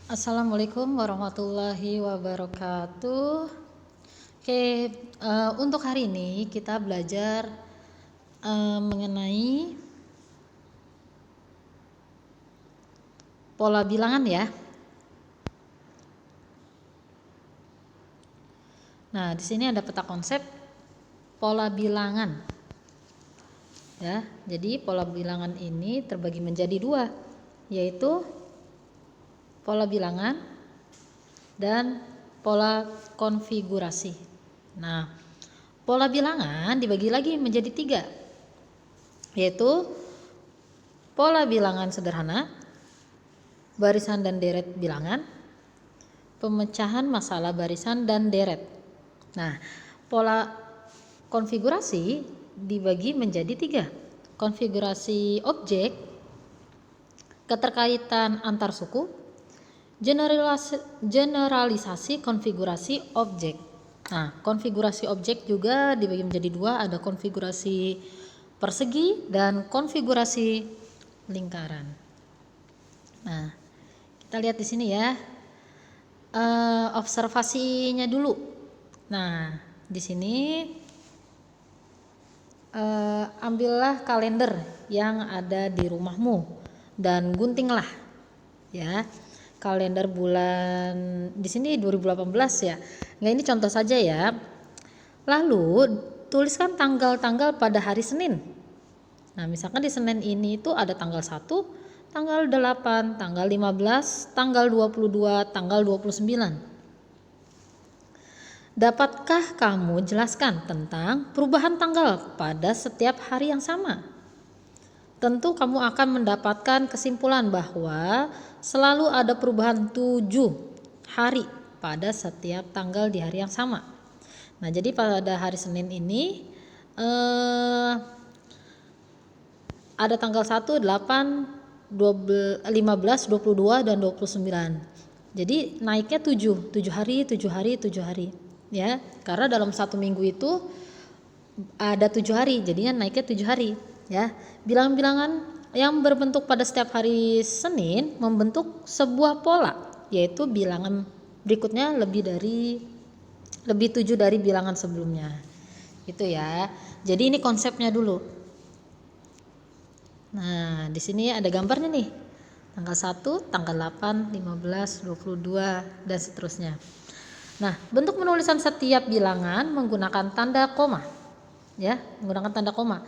Assalamualaikum warahmatullahi wabarakatuh. Oke, untuk hari ini kita belajar mengenai pola bilangan ya. Nah, di sini ada peta konsep pola bilangan. Ya, jadi pola bilangan ini terbagi menjadi dua, yaitu pola bilangan dan pola konfigurasi. Nah, pola bilangan dibagi lagi menjadi tiga, yaitu pola bilangan sederhana, barisan dan deret bilangan, pemecahan masalah barisan dan deret. Nah, pola konfigurasi dibagi menjadi tiga, konfigurasi objek, keterkaitan antar suku, generalisasi konfigurasi objek. Nah, konfigurasi objek juga dibagi menjadi dua, ada konfigurasi persegi dan konfigurasi lingkaran. Nah, kita lihat di sini ya, observasinya dulu. Nah, di sini ambillah kalender yang ada di rumahmu dan guntinglah ya kalender bulan di sini 2018 ya. Nah, ini contoh saja ya. Lalu tuliskan tanggal-tanggal pada hari Senin. Nah, misalkan di Senin ini itu ada tanggal 1, tanggal 8, tanggal 15, tanggal 22, tanggal 29. Dapatkah kamu jelaskan tentang perubahan tanggal pada setiap hari yang sama? Tentu kamu akan mendapatkan kesimpulan bahwa selalu ada perubahan 7 hari pada setiap tanggal di hari yang sama. Nah, jadi pada hari Senin ini ada tanggal 1, 8, 12, 15, 22 dan 29. Jadi naiknya 7 hari, 7 hari, 7 hari. Ya, karena dalam satu minggu itu ada 7 hari, jadinya naiknya 7 hari. Ya, bilangan-bilangan yang berbentuk pada setiap hari Senin membentuk sebuah pola, yaitu bilangan berikutnya lebih 7 dari bilangan sebelumnya. Itu ya. Jadi ini konsepnya dulu. Nah, di sini ada gambarnya nih. Tanggal 1, tanggal 8, 15, 22 dan seterusnya. Nah, bentuk penulisan setiap bilangan menggunakan tanda koma. Ya, menggunakan tanda koma.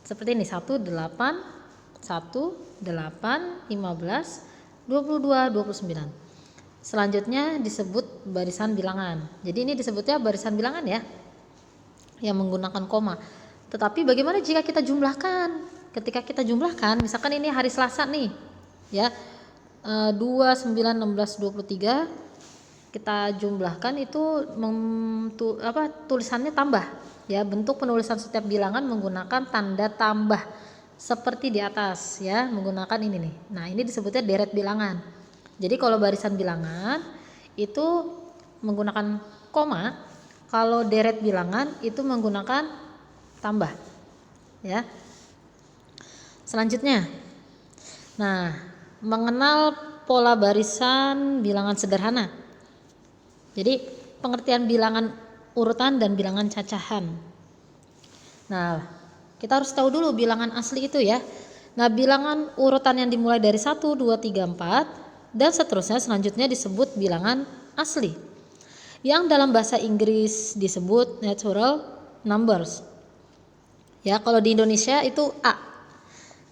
Seperti ini, 1, 8, 1, 8, 15, 22, 29. Selanjutnya disebut barisan bilangan. Jadi ini disebutnya barisan bilangan ya, yang menggunakan koma. Tetapi bagaimana jika kita jumlahkan? Ketika kita jumlahkan, misalkan ini hari Selasa nih, ya, 2, 9, 16, 23, kita jumlahkan itu tulisannya tambah, ya. Bentuk penulisan setiap bilangan menggunakan tanda tambah seperti di atas, ya, menggunakan ini nih. Nah, ini disebutnya deret bilangan. Jadi kalau barisan bilangan itu menggunakan koma, kalau deret bilangan itu menggunakan tambah, ya. Selanjutnya, nah, mengenal pola barisan bilangan sederhana. Jadi pengertian bilangan urutan dan bilangan cacahan. Nah, kita harus tahu dulu bilangan asli itu ya. Nah, bilangan urutan yang dimulai dari 1, 2, 3, 4 dan seterusnya selanjutnya disebut bilangan asli, yang dalam bahasa Inggris disebut natural numbers. Ya, kalau di Indonesia itu A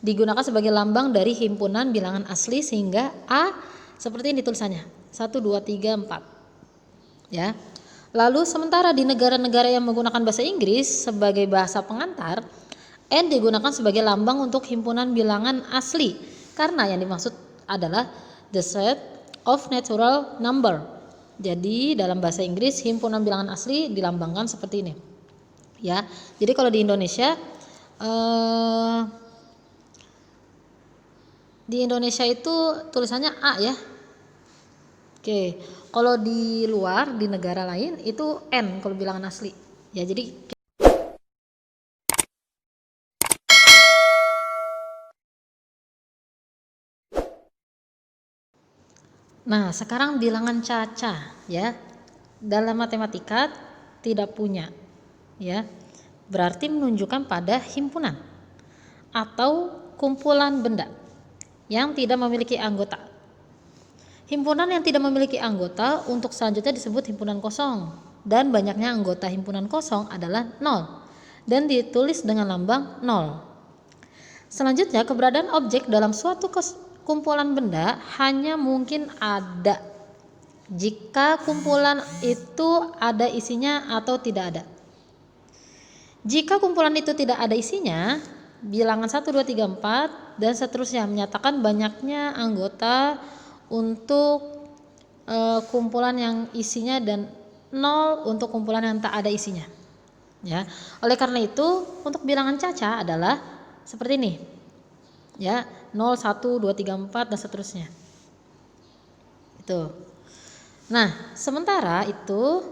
digunakan sebagai lambang dari himpunan bilangan asli, sehingga A seperti ini tulisannya, 1, 2, 3, 4. Ya. Lalu sementara di negara-negara yang menggunakan bahasa Inggris sebagai bahasa pengantar, N digunakan sebagai lambang untuk himpunan bilangan asli, karena yang dimaksud adalah the set of natural number. Jadi dalam bahasa Inggris himpunan bilangan asli dilambangkan seperti ini. Ya. Jadi kalau di Indonesia itu tulisannya A ya. Oke, kalau di luar, di negara lain itu N kalau bilangan asli. Ya, jadi Nah, sekarang bilangan caca ya. Dalam matematika tidak punya ya. Berarti menunjukkan pada himpunan atau kumpulan benda yang tidak memiliki anggota. Himpunan yang tidak memiliki anggota untuk selanjutnya disebut himpunan kosong, dan banyaknya anggota himpunan kosong adalah 0 dan ditulis dengan lambang 0. Selanjutnya, keberadaan objek dalam suatu kumpulan benda hanya mungkin ada jika kumpulan itu ada isinya atau tidak ada. Jika kumpulan itu tidak ada isinya, bilangan 1, 2, 3, 4 dan seterusnya menyatakan banyaknya anggota untuk kumpulan yang isinya dan 0 untuk kumpulan yang tak ada isinya. Ya. Oleh karena itu, untuk bilangan caca adalah seperti ini. Ya, 0, 1, 2, 3, 4 dan seterusnya. Itu. Nah, sementara itu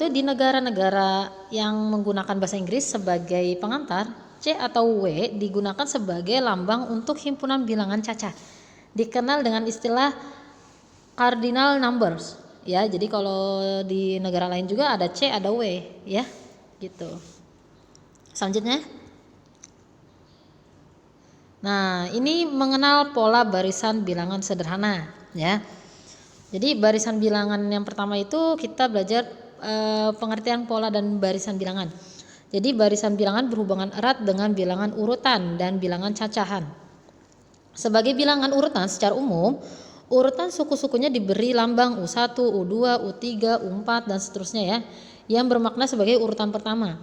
di negara-negara yang menggunakan bahasa Inggris sebagai pengantar, C atau W digunakan sebagai lambang untuk himpunan bilangan caca. Dikenal dengan istilah cardinal numbers. Ya, jadi kalau di negara lain juga ada C, ada W, ya. Gitu. Selanjutnya. Nah, ini mengenal pola barisan bilangan sederhana, ya. Jadi barisan bilangan yang pertama itu kita belajar pengertian pola dan barisan bilangan. Jadi barisan bilangan berhubungan erat dengan bilangan urutan dan bilangan cacahan. Sebagai bilangan urutan secara umum, urutan suku-sukunya diberi lambang U1, U2, U3, U4 dan seterusnya ya, yang bermakna sebagai urutan pertama.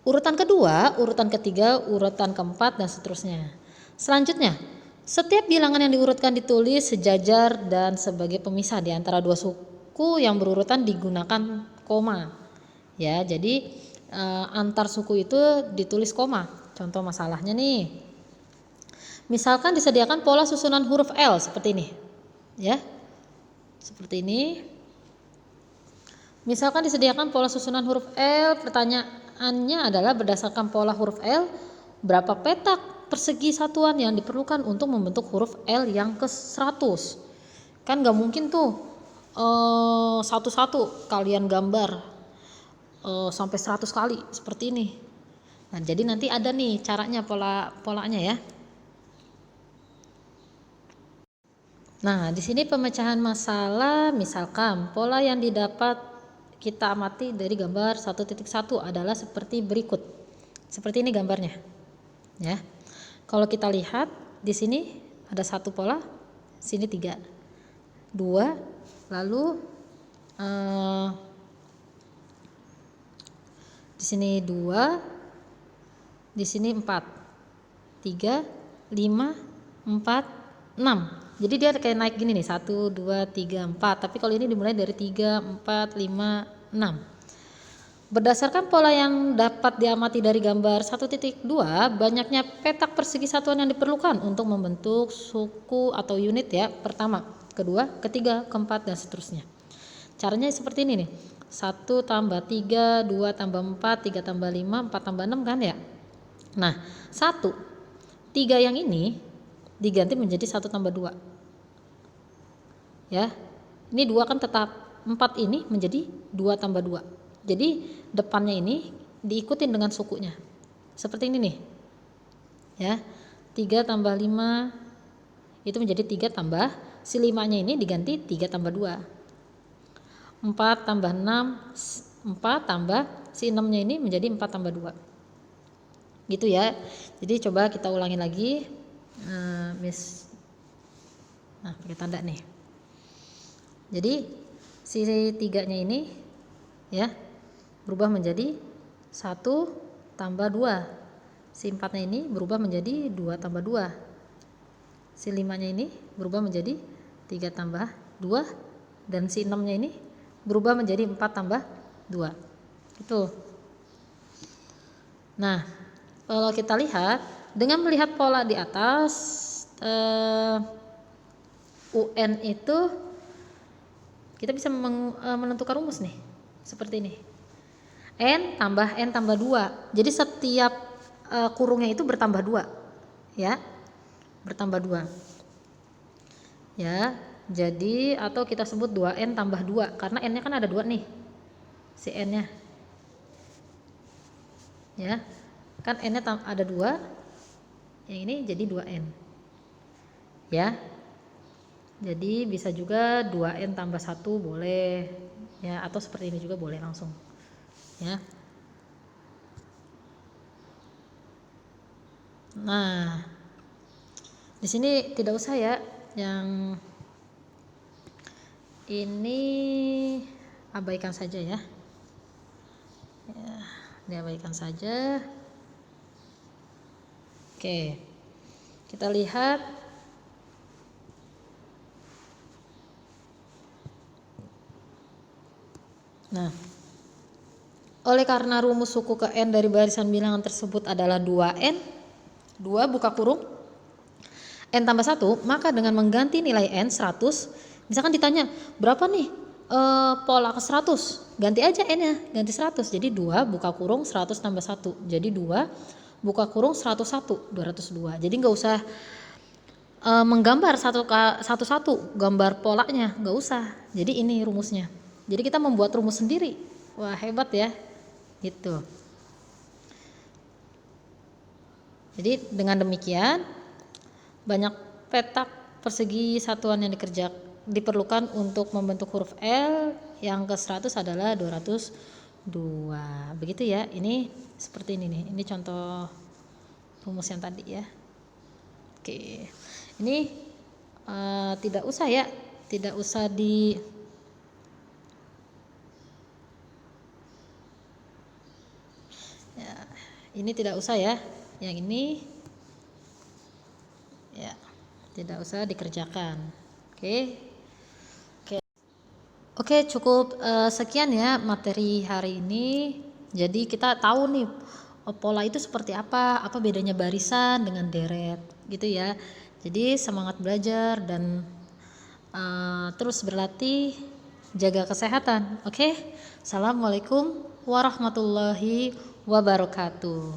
Urutan kedua, urutan ketiga, urutan keempat dan seterusnya. Selanjutnya, setiap bilangan yang diurutkan ditulis sejajar dan sebagai pemisah di antara dua suku yang berurutan digunakan koma. Ya, jadi antar suku itu ditulis koma. Contoh masalahnya nih. Misalkan disediakan pola susunan huruf L seperti ini. Ya. Seperti ini. Misalkan disediakan pola susunan huruf L, pertanyaannya adalah berdasarkan pola huruf L, berapa petak persegi satuan yang diperlukan untuk membentuk huruf L yang ke-100. Kan gak mungkin tuh satu-satu kalian gambar sampai 100 kali seperti ini. Nah, jadi nanti ada nih caranya, polanya ya. Nah, di sini pemecahan masalah, misalkan pola yang didapat kita amati dari gambar 1.1 adalah seperti berikut. Seperti ini gambarnya. Ya. Kalau kita lihat di sini ada satu pola, sini 3. 2, lalu di sini 2, di sini 4. 3, 5, 4, 6. Jadi dia kayak naik gini nih, 1, 2, 3, 4. Tapi kalau ini dimulai dari 3, 4, 5, 6. Berdasarkan pola yang dapat diamati dari gambar 1.2, banyaknya petak persegi satuan yang diperlukan untuk membentuk suku atau unit ya, pertama, kedua, ketiga, keempat dan seterusnya. Caranya seperti ini nih. 1 tambah 3, 2 tambah 4, 3 tambah 5, 4 tambah 6 kan ya. Nah, 1, 3 yang ini diganti menjadi 1 tambah 2. Ya. Ini 2 kan tetap, 4 ini menjadi 2 tambah 2. Jadi depannya ini diikutin dengan sukunya. Seperti ini nih. Ya. 3 tambah 5 itu menjadi 3 tambah si 5-nya ini diganti 3 tambah 2. 4 tambah 6, 4 tambah si 6-nya ini menjadi 4 tambah 2. Gitu ya. Jadi coba kita ulangi lagi. Nah, pakai tanda nih. Jadi si 3-nya ini ya berubah menjadi 1 tambah 2. Si 4-nya ini berubah menjadi 2 tambah 2. Si 5-nya ini berubah menjadi 3 tambah 2. Dan si 6-nya ini berubah menjadi 4 tambah 2. Itu. Nah, kalau kita lihat, dengan melihat pola di atas, UN itu kita bisa menentukan rumus nih. Seperti ini. N tambah 2. Jadi setiap kurungnya itu bertambah 2. Ya. Bertambah 2. Ya, jadi atau kita sebut 2n tambah 2 karena n-nya kan ada 2 nih. Si n-nya. Ya. Kan n-nya ada 2. Yang ini jadi 2n. Ya. Jadi bisa juga 2n tambah 1 boleh. Ya, atau seperti ini juga boleh langsung. Ya. Nah, di sini tidak usah ya, yang ini abaikan saja ya. Ya, diabaikan saja. Oke, kita lihat. Nah, oleh karena rumus suku ke n dari barisan bilangan tersebut adalah 2n, 2 buka kurung, n tambah 1, maka dengan mengganti nilai n 100, misalkan ditanya berapa nih pola ke 100, ganti aja n-nya, ganti 100, jadi 2 buka kurung 100 tambah 1, jadi 2 buka kurung 101, 202. Jadi nggak usah menggambar satu-satu gambar polanya, nggak usah. Jadi ini rumusnya. Jadi kita membuat rumus sendiri. Wah, hebat ya. Gitu. Jadi dengan demikian banyak petak persegi satuan yang diperlukan untuk membentuk huruf L yang ke 100 adalah 202. Begitu ya. Ini seperti ini nih. Ini contoh rumus yang tadi ya. Oke. Ini tidak usah ya. Tidak usah ini tidak usah ya, yang ini ya tidak usah dikerjakan. Oke, cukup sekian ya materi hari ini. Jadi kita tahu nih pola itu seperti apa bedanya barisan dengan deret gitu ya. Jadi semangat belajar dan terus berlatih, jaga kesehatan. Oke. Assalamualaikum warahmatullahi wabarakatuh.